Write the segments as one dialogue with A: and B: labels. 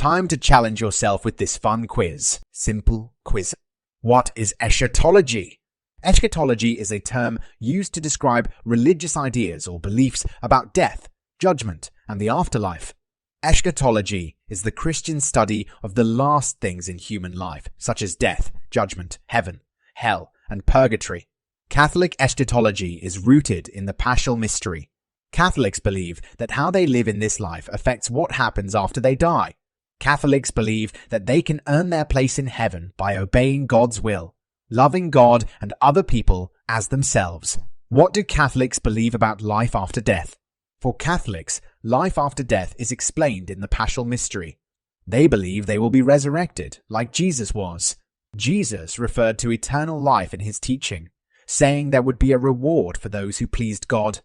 A: time to challenge yourself with this fun quiz. Simple quiz. What is eschatology? Eschatology is a term used to describe religious ideas or beliefs about death, judgment, and the afterlife. Eschatology is the Christian study of the last things in human life, such as death, judgment, heaven, hell, and purgatory. Catholic eschatology is rooted in the Paschal Mystery. Catholics believe that how they live in this life affects what happens after they die. Catholics believe that they can earn their place in heaven by obeying God's will, loving God and other people as themselves. What do Catholics believe about life after death? For Catholics, life after death is explained in the Paschal Mystery. They believe they will be resurrected, like Jesus was. Jesus referred to eternal life in his teaching, saying there would be a reward for those who pleased God.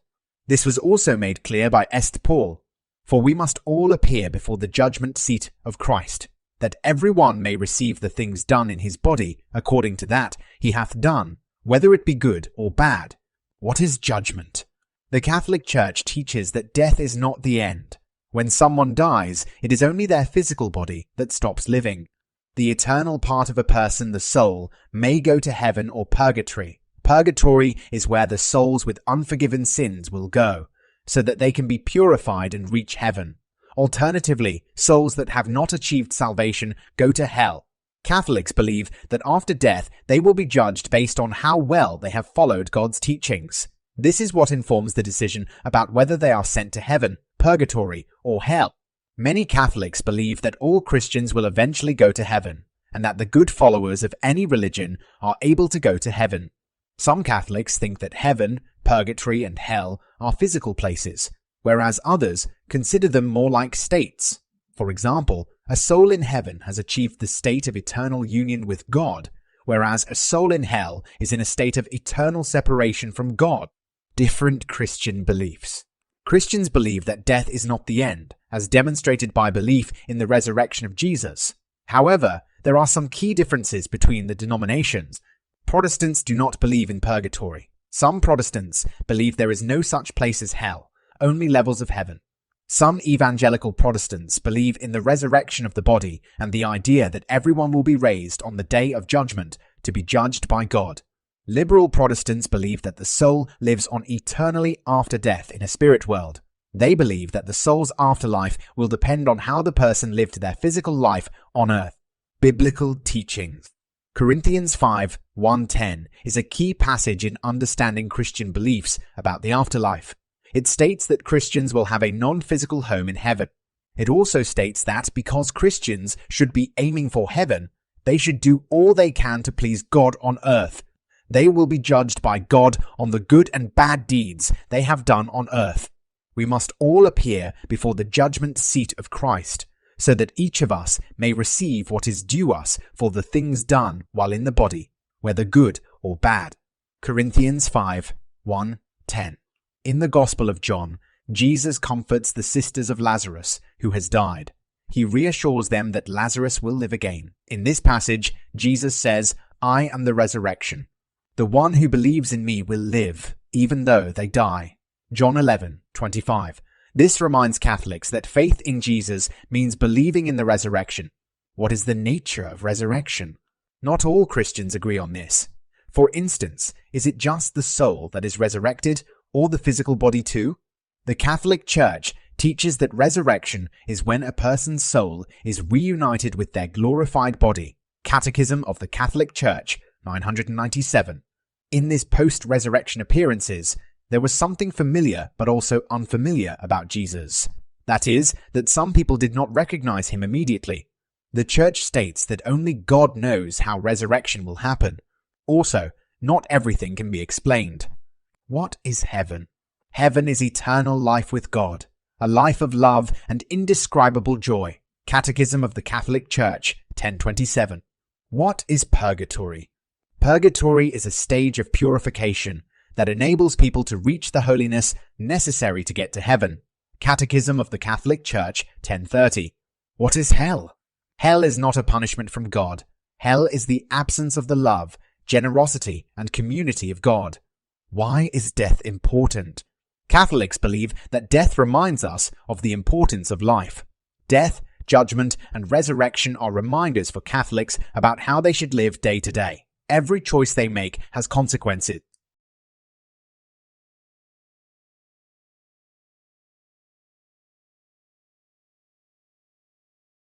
A: This was also made clear by St. Paul. For we must all appear before the judgment seat of Christ, that every one may receive the things done in his body according to that he hath done, whether it be good or bad. What is judgment? The Catholic Church teaches that death is not the end. When someone dies, it is only their physical body that stops living. The eternal part of a person, the soul, may go to heaven or purgatory. Purgatory is where the souls with unforgiven sins will go, so that they can be purified and reach heaven. Alternatively, souls that have not achieved salvation go to hell. Catholics believe that after death they will be judged based on how well they have followed God's teachings. This is what informs the decision about whether they are sent to heaven, purgatory, or hell. Many Catholics believe that all Christians will eventually go to heaven, and that the good followers of any religion are able to go to heaven. Some Catholics think that heaven, purgatory, and hell are physical places, whereas others consider them more like states. For example, a soul in heaven has achieved the state of eternal union with God, whereas a soul in hell is in a state of eternal separation from God. Different Christian beliefs. Christians believe that death is not the end, as demonstrated by belief in the resurrection of Jesus. However, there are some key differences between the denominations. Protestants do not believe in purgatory. Some Protestants believe there is no such place as hell, only levels of heaven. Some evangelical Protestants believe in the resurrection of the body and the idea that everyone will be raised on the day of judgment to be judged by God. Liberal Protestants believe that the soul lives on eternally after death in a spirit world. They believe that the soul's afterlife will depend on how the person lived their physical life on earth. Biblical teachings. Corinthians 5:1-10 is a key passage in understanding Christian beliefs about the afterlife. It states that Christians will have a non-physical home in heaven. It also states that because Christians should be aiming for heaven, they should do all they can to please God on earth. They will be judged by God on the good and bad deeds they have done on earth. We must all appear before the judgment seat of Christ, so that each of us may receive what is due us for the things done while in the body, whether good or bad. Corinthians 5:1-10. In the Gospel of John, Jesus comforts the sisters of Lazarus, who has died. He reassures them that Lazarus will live again. In this passage, Jesus says, "I am the resurrection. The one who believes in me will live, even though they die." John 11:25. This reminds Catholics that faith in Jesus means believing in the resurrection. What is the nature of resurrection? Not all Christians agree on this. For instance, is it just the soul that is resurrected, or the physical body too? The Catholic Church teaches that resurrection is when a person's soul is reunited with their glorified body. Catechism of the Catholic Church, 997. In this post-resurrection appearances, there was something familiar but also unfamiliar about Jesus. That is, that some people did not recognize him immediately. The Church states that only God knows how resurrection will happen. Also, not everything can be explained. What is heaven? Heaven is eternal life with God, a life of love and indescribable joy. Catechism of the Catholic Church, 1027. What is purgatory? Purgatory is a stage of purification that enables people to reach the holiness necessary to get to heaven. Catechism of the Catholic Church, 1030. What is hell? Hell is not a punishment from God. Hell is the absence of the love, generosity, and community of God. Why is death important? Catholics believe that death reminds us of the importance of life. Death, judgment, and resurrection are reminders for Catholics about how they should live day to day. Every choice they make has consequences,